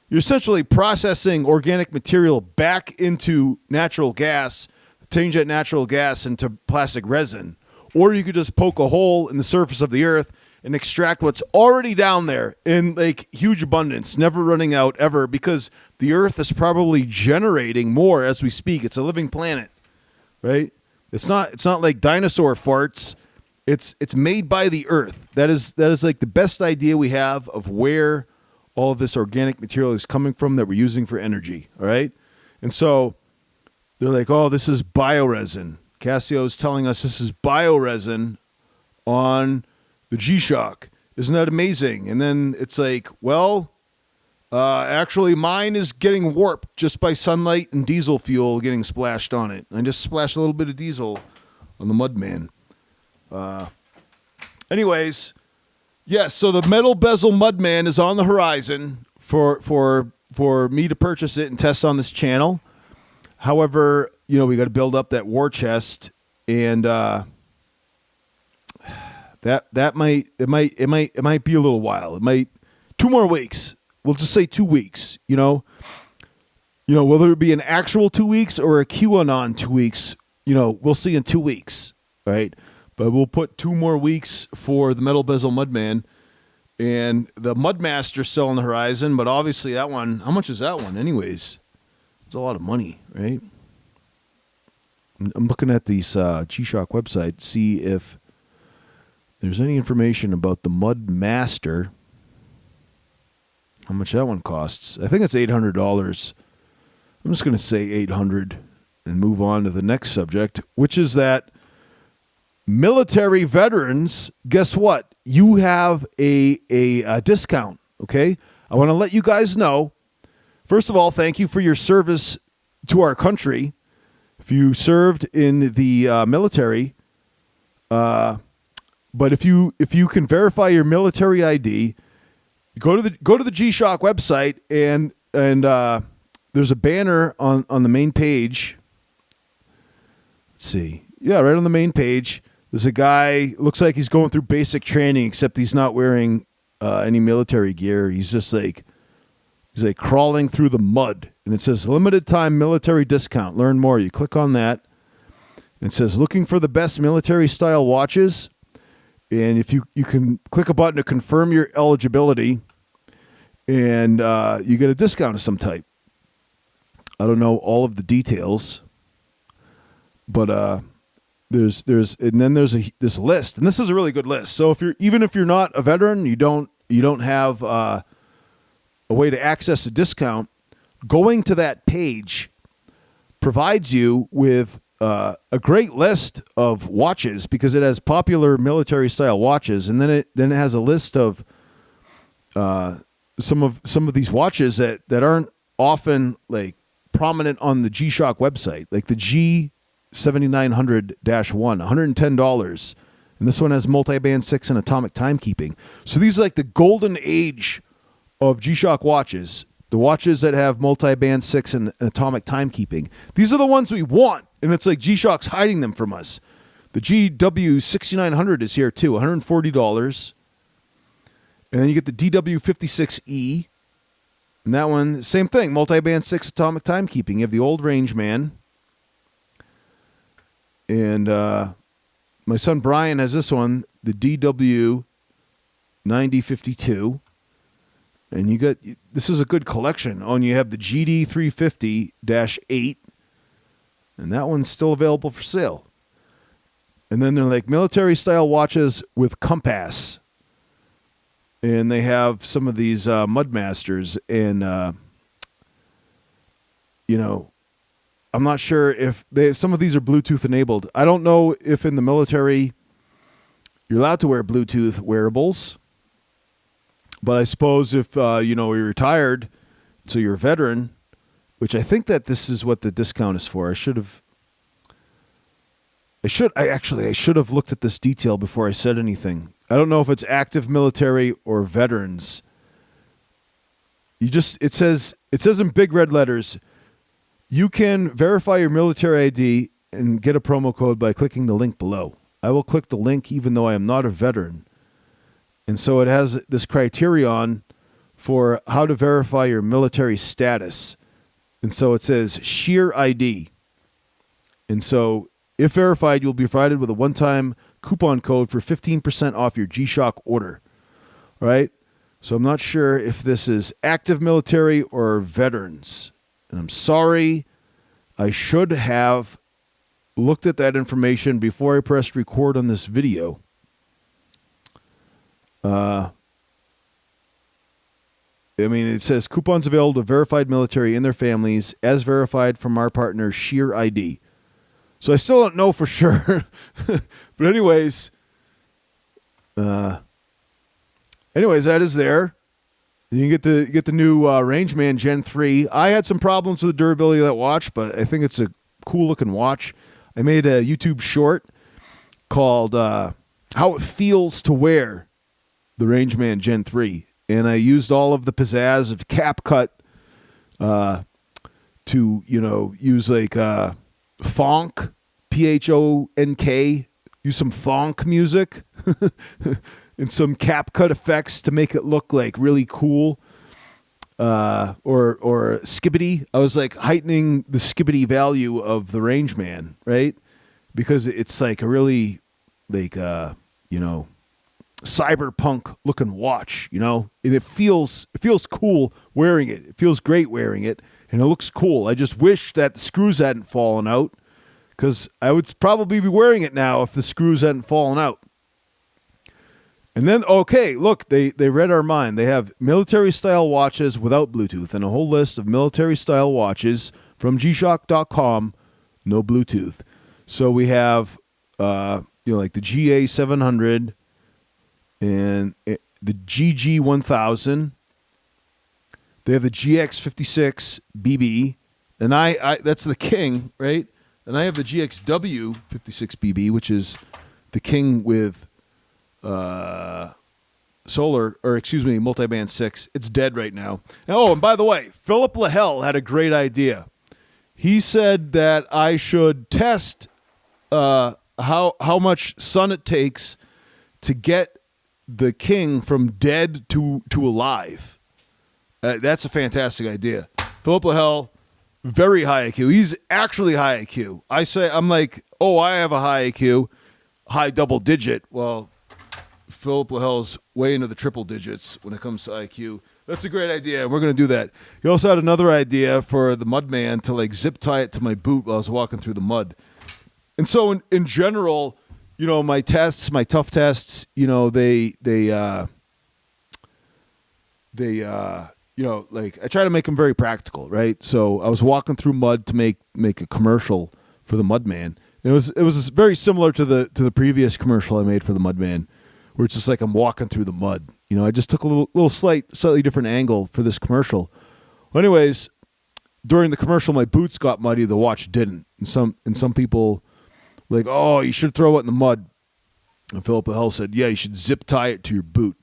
You're essentially processing organic material back into natural gas, change that natural gas into plastic resin. Or you could just poke a hole in the surface of the earth and extract what's already down there in like huge abundance, never running out ever, because the earth is probably generating more as we speak. It's a living planet, right? It's not like dinosaur farts. It's made by the earth. That is like the best idea we have of where all of this organic material is coming from that we're using for energy, all right? And so they're like, oh, this is bioresin. Cassio's telling us this is bioresin on the G-Shock. Isn't that amazing? And then it's like, well, actually mine is getting warped just by sunlight and diesel fuel getting splashed on it. I just splashed a little bit of diesel on the Mudman. Anyways, yes, so the metal bezel Mudman is on the horizon for me to purchase it and test on this channel. However, we got to build up that war chest, and that might be a little while. It might 2 more weeks. We'll just say 2 weeks. Whether it be an actual 2 weeks or a QAnon 2 weeks, we'll see in 2 weeks, right? But we'll put 2 more weeks for the metal bezel Mudman, and the Mudmaster's still on the horizon. But obviously, that one, how much is that one, anyways? It's a lot of money, right? I'm looking at these G-Shock website to see if there's any information about the Mudmaster. How much that one costs? I think it's $800. I'm just going to say $800 and move on to the next subject, which is that military veterans, guess what? You have a discount, okay? I want to let you guys know. First of all, thank you for your service to our country. If you served in the military, but if you can verify your military ID, go to the G-Shock website and there's a banner on the main page. Let's see, yeah, right on the main page. There's a guy, looks like he's going through basic training, except he's not wearing any military gear. He's just like crawling through the mud, and it says limited time military discount. Learn more. You click on that. And it says looking for the best military style watches. And if you can click a button to confirm your eligibility, and you get a discount of some type. I don't know all of the details, but there's this list, and this is a really good list. So if you're not a veteran, you don't have a way to access a discount, going to that page provides you with a great list of watches, because it has popular military style watches, and then it has a list of some of these watches that aren't often like prominent on the G-Shock website, like the G7900-1, $110, and this one has multi-band 6 and atomic timekeeping. So these are like the golden age of G-Shock watches, the watches that have multi-band 6 and atomic timekeeping. These are the ones we want, and it's like G-Shock's hiding them from us. The GW-6900 is here too, $140. And then you get the DW-56E, and that one, same thing, multi-band 6 atomic timekeeping. You have the old range man. And my son Brian has this one, the DW-9052. And this is a good collection. Oh, and you have the GD-350-8, and that one's still available for sale. And then they're like military style watches with compass. And they have some of these Mudmasters, and I'm not sure if some of these are Bluetooth enabled. I don't know if in the military you're allowed to wear Bluetooth wearables, but I suppose if you're retired, so you're a veteran, which I think that this is what the discount is for. I should have looked at this detail before I said anything. I don't know if it's active military or veterans. It says in big red letters, you can verify your military ID and get a promo code by clicking the link below. I will click the link even though I am not a veteran. And so it has this criterion for how to verify your military status. And so it says sheer ID. And so if verified, you'll be provided with a one-time coupon code for 15% off your G-Shock order. All right? So I'm not sure if this is active military or veterans. And I'm sorry, I should have looked at that information before I pressed record on this video. It says coupons available to verified military and their families as verified from our partner Sheer ID. So I still don't know for sure. But anyways, that is there. You get the new Rangeman Gen 3. I had some problems with the durability of that watch, but I think it's a cool-looking watch. I made a YouTube short called How It Feels to Wear the Rangeman Gen 3. And I used all of the pizzazz of CapCut to, use like Phonk, P-H-O-N-K, use some Phonk music and some CapCut effects to make it look like really cool. Or skibbity. I was like heightening the skibbity value of the Rangeman, right? Because it's like a really like cyberpunk looking watch, and it feels cool wearing it. It feels great wearing it, and it looks cool. I just wish that the screws hadn't fallen out, because I would probably be wearing it now if the screws hadn't fallen out. And then, okay, look, they read our mind. They have military-style watches without Bluetooth and a whole list of military-style watches from gshock.com, no Bluetooth. So we have, like the GA700 and the GG1000. They have the GX56BB, and I that's the king, right? And I have the GXW56BB, which is the king with multiband 6. It's dead right now. And by the way, Philip Lahell had a great idea. He said that I should test how much sun it takes to get the king from dead to alive. That's a fantastic idea. Philip Lahell, very high IQ. He's actually high IQ. I'm like, I have a high IQ, high double digit. Well, Philip Lahell's way into the triple digits when it comes to IQ. That's a great idea. We're going to do that. He also had another idea for the Mudman to like zip tie it to my boot while I was walking through the mud. And so in general, my tests, my tough tests, they like I try to make them very practical, right? So I was walking through mud to make a commercial for the Mudman. It was very similar to the previous commercial I made for the Mudman, where it's just like I'm walking through the mud. I just took a little slightly different angle for this commercial. Well, anyways, during the commercial, my boots got muddy. The watch didn't. And some people like, you should throw it in the mud. And Philip Lahell said, yeah, you should zip tie it to your boot.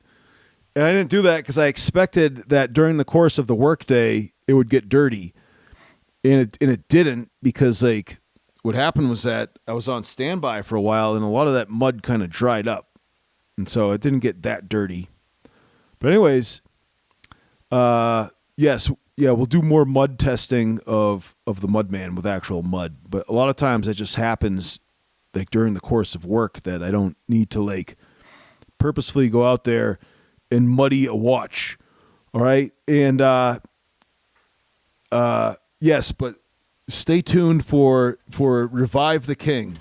And I didn't do that because I expected that during the course of the workday, it would get dirty. And it didn't, because like what happened was that I was on standby for a while and a lot of that mud kind of dried up. And so it didn't get that dirty. But anyways, yes, we'll do more mud testing of the Mudman with actual mud. But a lot of times it just happens like during the course of work that I don't need to like purposefully go out there and muddy a watch. All right. And yes, but stay tuned for Revive the King.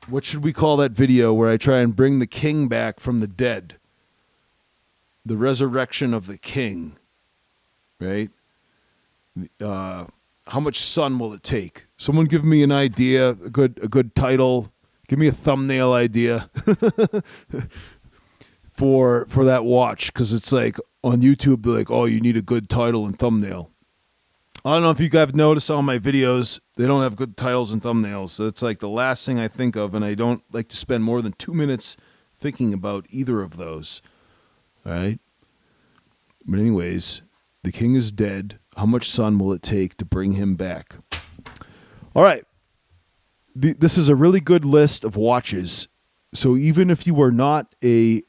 What should we call that video where I try and bring the king back from the dead? The resurrection of the king, right? how much sun will it take? Someone give me an idea, a good title. Give me a thumbnail idea for that watch, because it's like on YouTube they're like, oh, you need a good title and thumbnail. I don't know if you guys have noticed on my videos, they don't have good titles and thumbnails. So it's like the last thing I think of, and I don't like to spend more than 2 minutes thinking about either of those. All right? But anyways, the king is dead. How much sun will it take to bring him back? All right. This is a really good list of watches. So even if you are not a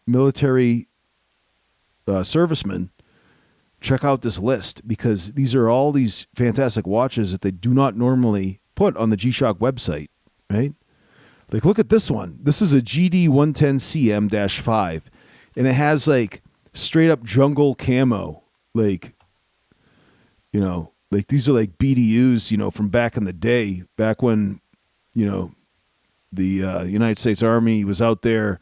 military serviceman, check out this list, because these are all these fantastic watches that they do not normally put on the G-Shock website, right? Like, look at this one. This is a GD-110CM-5, and it has like straight up jungle camo. Like, you know, like these are like BDUs, you know, from back in the day, back when, you know, the United States Army was out there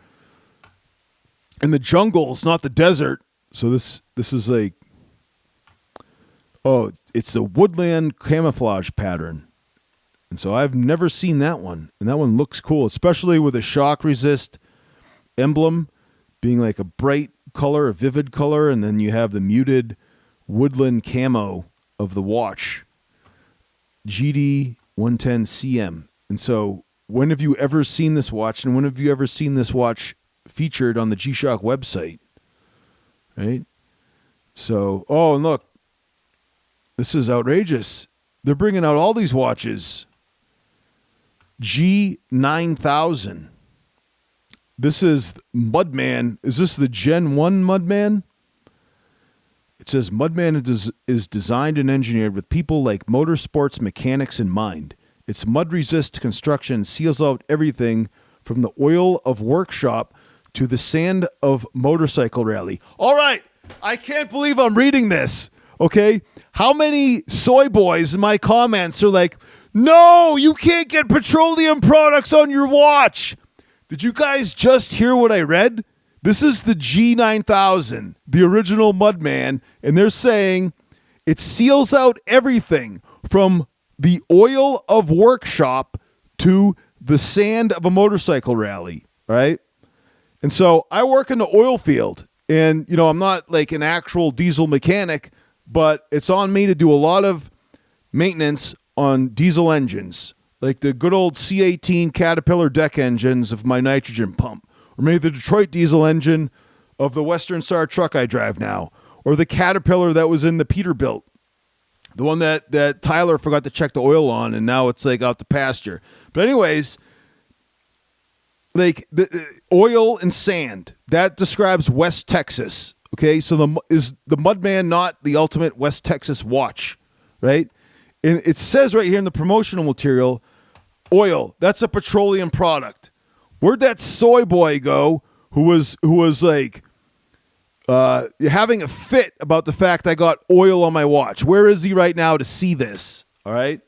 in the jungles, not the desert. So this is like, oh, it's a woodland camouflage pattern. And so I've never seen that one. And that one looks cool, especially with a shock resist emblem being like a bright color, a vivid color, and then you have the muted woodland camo of the watch. GD-110CM. And so when have you ever seen this watch, and when have you ever seen this watch featured on the G-Shock website? Right? So, oh, and look, this is outrageous. They're bringing out all these watches. G9000. This is Mudman. Is this the Gen 1 Mudman? It says Mudman is designed and engineered with people like motorsports mechanics in mind. Its mud-resist construction seals out everything from the oil of workshop to the sand of motorcycle rally. All right, I can't believe I'm reading this, okay? How many soy boys in my comments are like, no, you can't get petroleum products on your watch? Did you guys just hear what I read? This is the G9000, the original Mudman, and they're saying it seals out everything from the oil of workshop to the sand of a motorcycle rally, right? And so I work in the oil field, and, you know, I'm not like an actual diesel mechanic, but it's on me to do a lot of maintenance on diesel engines, like the good old C18 Caterpillar deck engines of my nitrogen pump, or maybe the Detroit diesel engine of the Western Star truck I drive now, or the Caterpillar that was in the Peterbilt, the one that Tyler forgot to check the oil on, and now it's like out to pasture. But anyways, like the oil and sand, that describes West Texas. Okay, so is the Mudman not the ultimate West Texas watch, right? And it says right here in the promotional material, oil, that's a petroleum product. Where'd that soy boy go who was like having a fit about the fact I got oil on my watch? Where is he right now to see this? All right.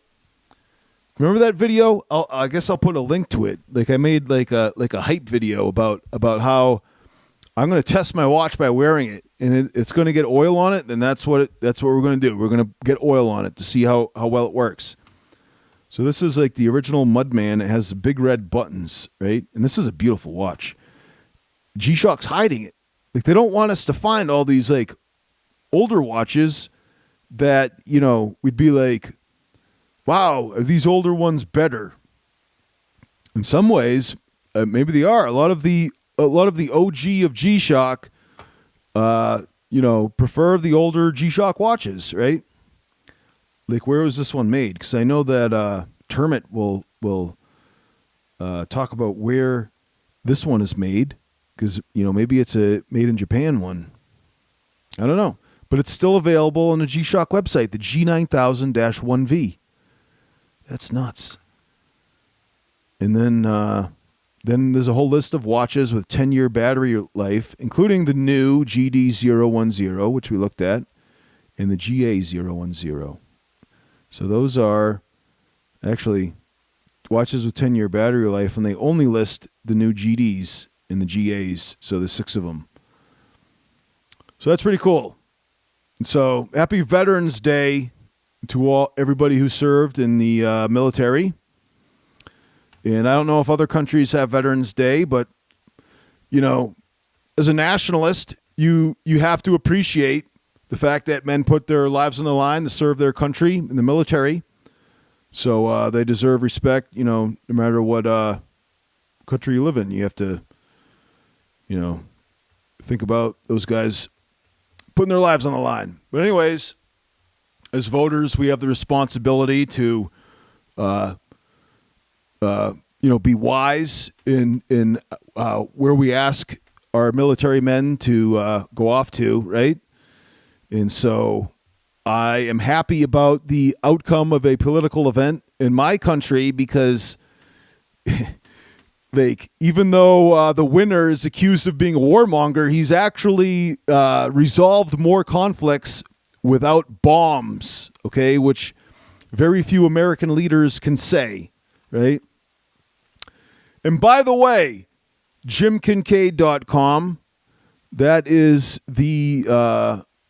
Remember that video? I guess I'll put a link to it. Like I made like a hype video about how I'm going to test my watch by wearing it, and it's going to get oil on it. Then that's what we're going to do. We're going to get oil on it to see how well it works. So this is like the original Mudman. It has the big red buttons, right? And this is a beautiful watch. G-Shock's hiding it. Like they don't want us to find all these like older watches that, you know, we'd be like, wow, are these older ones better? In some ways, maybe they are. A lot of the OG of G-Shock, you know, prefer the older G-Shock watches, right? Like, where was this one made? Because I know that Termit will talk about where this one is made. Because, you know, maybe it's a made in Japan one. I don't know. But it's still available on the G-Shock website, the G9000-1V. That's nuts. And then there's a whole list of watches with 10-year battery life, including the new GD-010, which we looked at, and the GA-010. So those are actually watches with 10-year battery life, and they only list the new GDs and the GAs, so there's 6 of them. So that's pretty cool. So happy Veterans Day to everybody who served in the military. And I don't know if other countries have Veterans Day, but as a nationalist, you have to appreciate the fact that men put their lives on the line to serve their country in the military. So they deserve respect, no matter what country you live in. You have to, think about those guys putting their lives on the line. But anyways, as voters, we have the responsibility to, be wise in where we ask our military men to go off to, right? And so I am happy about the outcome of a political event in my country because, even though the winner is accused of being a warmonger, he's actually resolved more conflicts without bombs, okay, which very few American leaders can say, right? And by the way, JimKincaid.com, that is the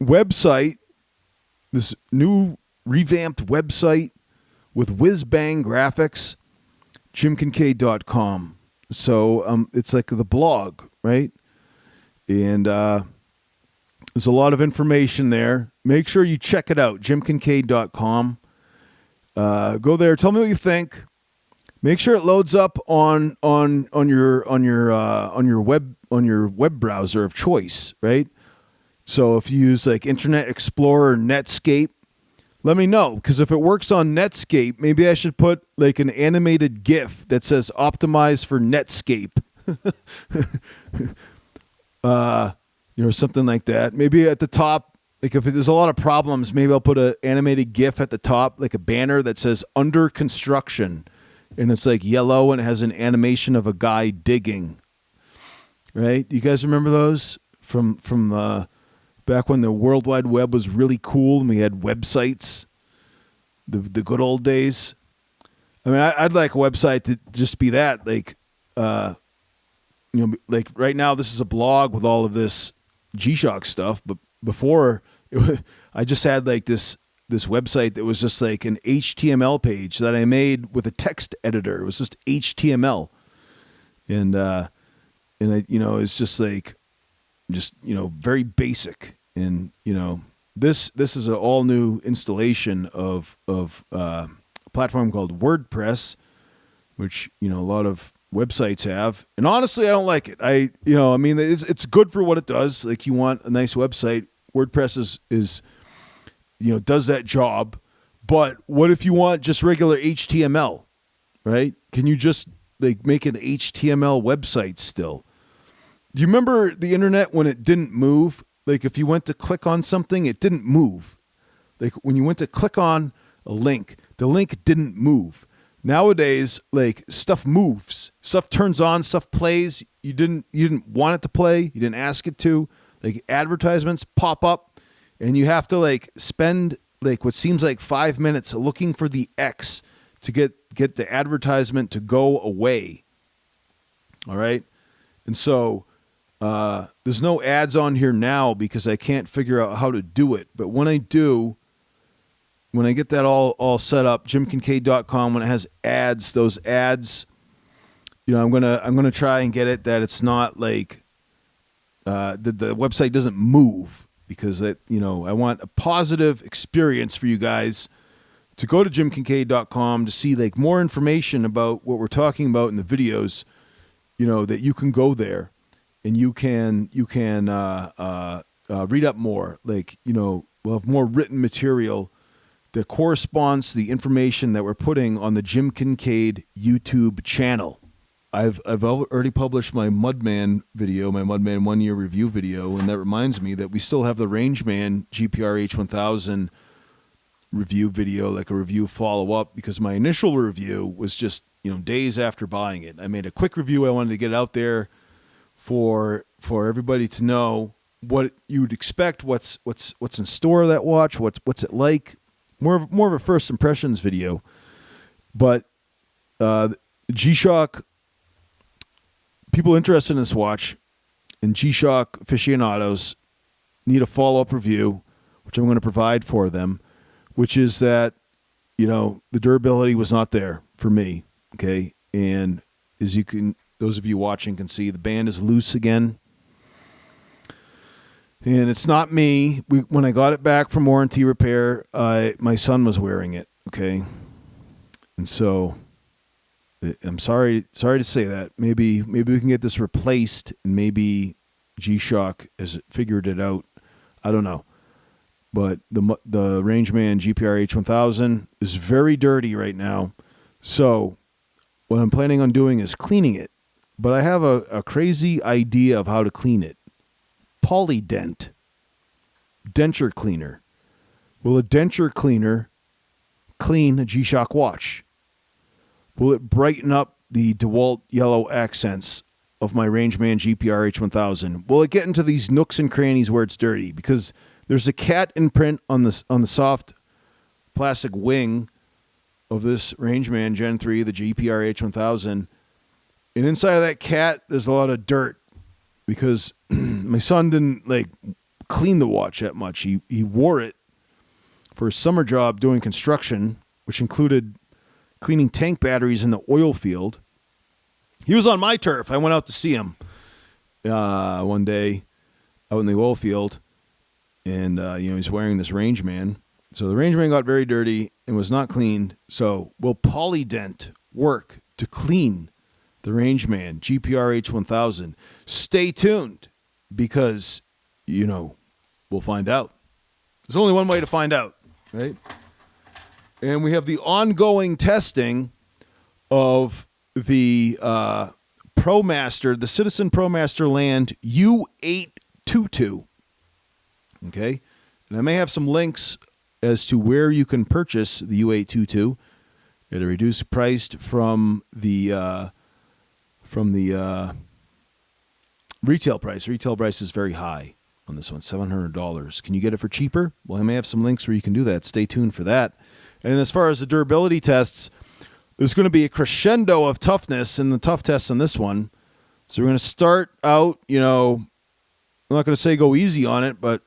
website, this new revamped website with whiz-bang graphics, JimKincaid.com. So it's like the blog, right? And there's a lot of information there. Make sure you check it out, JimKincaid.com. Go there. Tell me what you think. Make sure it loads up on your web browser of choice, right? So if you use like Internet Explorer or Netscape, let me know, because if it works on Netscape, maybe I should put like an animated GIF that says "optimized for Netscape," something like that. Maybe at the top, like if there's a lot of problems, maybe I'll put an animated GIF at the top, like a banner that says "under construction." And it's like yellow and it has an animation of a guy digging. Right? You guys remember those from back when the World Wide Web was really cool and we had websites, the good old days? I mean, I'd like a website to just be that. Like, like right now this is a blog with all of this G-Shock stuff, but before I just had like this website that was just like an HTML page that I made with a text editor. It was just HTML. And it's just like, very basic. And, this is an all new installation of a platform called WordPress, which, a lot of websites have. And honestly, I don't like it. It's good for what it does. Like you want a nice website. WordPress is does that job. But what if you want just regular HTML, right? Can you just like make an HTML website still? Do you remember the internet when it didn't move? Like if you went to click on something, it didn't move. Like when you went to click on a link, the link didn't move. Nowadays, like stuff moves, stuff turns on, stuff plays. You didn't want it to play. You didn't ask it to. Like advertisements pop up. And you have to like spend like what seems like 5 minutes looking for the X to get the advertisement to go away. All right. And so there's no ads on here now because I can't figure out how to do it. But when I do, when I get that all set up, JimKincaid.com, when it has ads, those ads, I'm gonna try and get it that it's not like the website doesn't move. Because I want a positive experience for you guys to go to JimKincaid.com to see like more information about what we're talking about in the videos. That you can go there and you can read up more. Like we'll have more written material that corresponds to the information that we're putting on the Jim Kincaid YouTube channel. I've already published my Mudman video, my Mudman 1 year review video, and that reminds me that we still have the Rangeman GPR H1000 review video, like a review follow-up, because my initial review was just, days after buying it. I made a quick review. I wanted to get it out there for everybody to know what you'd expect, what's in store that watch, what's it like, more of a first impressions video. But G-Shock, people interested in this watch and G-Shock aficionados need a follow-up review which I'm going to provide for them, which is that, the durability was not there for me. Okay. And as those of you watching can see, the band is loose again. And it's not me. When I got it back from warranty repair, my son was wearing it. Okay. And so I'm sorry to say that. Maybe we can get this replaced, and maybe G-Shock has figured it out. I don't know. But the Rangeman GPR H1000 is very dirty right now. So what I'm planning on doing is cleaning it. But I have a crazy idea of how to clean it. Polydent. Denture cleaner. Will a denture cleaner clean a G-Shock watch? Will it brighten up the DeWalt yellow accents of my Rangeman GPR H1000? Will it get into these nooks and crannies where it's dirty? Because there's a cat imprint on the soft plastic wing of this Rangeman Gen 3, the GPR H1000. And inside of that cat, there's a lot of dirt because my son didn't clean the watch that much. He wore it for a summer job doing construction, which included cleaning tank batteries in the oil field. He was on my turf. I went out to see him one day out in the oil field, and he's wearing this Rangeman. So the Rangeman got very dirty and was not cleaned. So will Polydent work to clean the Rangeman GPR H1000? Stay tuned, because we'll find out. There's only one way to find out, right? And we have the ongoing testing of the ProMaster, the Citizen ProMaster Land U822. Okay? And I may have some links as to where you can purchase the U822 at a reduced price from the retail price. Retail price is very high on this one, $700. Can you get it for cheaper? Well, I may have some links where you can do that. Stay tuned for that. And as far as the durability tests, there's going to be a crescendo of toughness in the tough test on this one. So we're going to start out, I'm not going to say go easy on it, but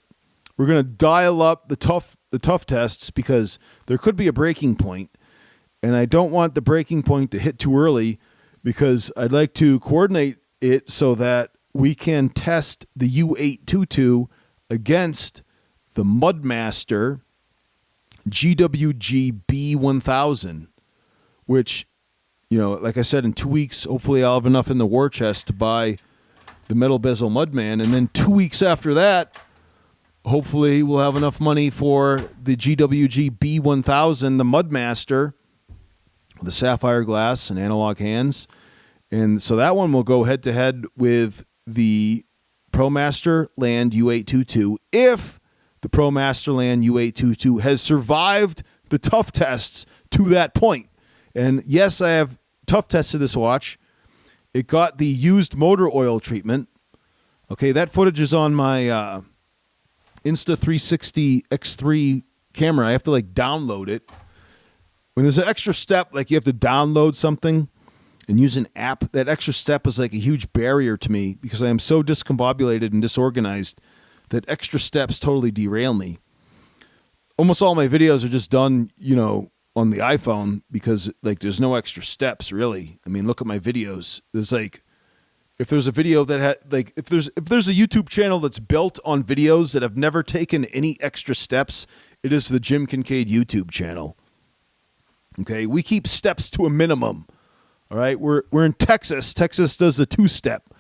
we're going to dial up the tough tests, because there could be a breaking point. And I don't want the breaking point to hit too early, because I'd like to coordinate it so that we can test the U822 against the Mudmaster GW-B1000, which, like I said, in 2 weeks, hopefully I'll have enough in the war chest to buy the metal bezel Mudman. And then 2 weeks after that, hopefully we'll have enough money for the GW-B1000, the Mudmaster, the sapphire glass and analog hands. And so that one will go head-to-head with the ProMaster Land U822 if the ProMaster Land U822 has survived the tough tests to that point. And yes, I have tough tested this watch. It got the used motor oil treatment. Okay, that footage is on my Insta360 X3 camera. I have to download it. When there's an extra step, you have to download something and use an app, that extra step is a huge barrier to me, because I am so discombobulated and disorganized that extra steps totally derail me. Almost all my videos are just done, on the iPhone, because there's no extra steps really. I mean, look at my videos. There's if there's a video that if there's a YouTube channel that's built on videos that have never taken any extra steps, it is the Jim Kincaid YouTube channel. Okay, we keep steps to a minimum. All right, we're in Texas. Texas does the two-step.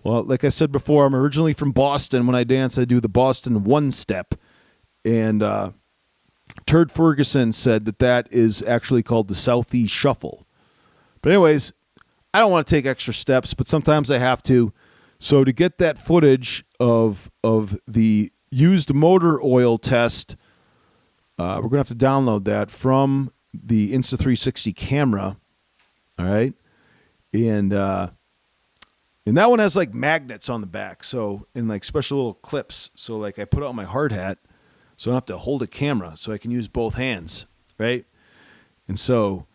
Well, like I said before, I'm originally from Boston. When I dance, I do the Boston one-step. And Turd Ferguson said that is actually called the Southeast Shuffle. But anyways, I don't want to take extra steps, but sometimes I have to. So to get that footage of the used motor oil test, we're going to have to download that from the Insta360 camera. All right. And that one has magnets on the back. So, and special little clips. So I put it on my hard hat, so I don't have to hold a camera, so I can use both hands. Right. And so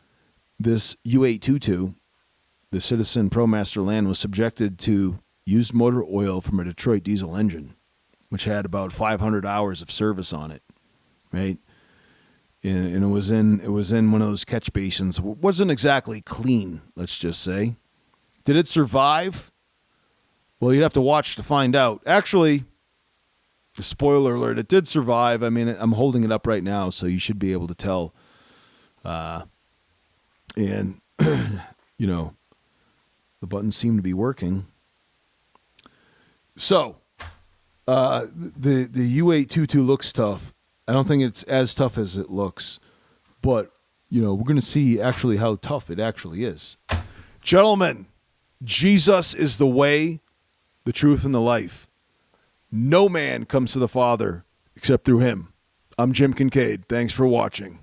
this U822, the Citizen ProMaster Land, was subjected to used motor oil from a Detroit diesel engine. which had about 500 hours of service on it, right? And it was in one of those catch basins. It wasn't exactly clean, let's just say. Did it survive? Well, you'd have to watch to find out. Actually, spoiler alert, it did survive. I mean, I'm holding it up right now, so you should be able to tell. And, you know, the buttons seem to be working. So, the U822 looks tough. I don't think it's as tough as it looks, but, you know, we're going to see actually how tough it actually is. Gentlemen, Jesus is the way, the truth, and the life. No man comes to the Father except through him. I'm Jim Kincaid. Thanks for watching.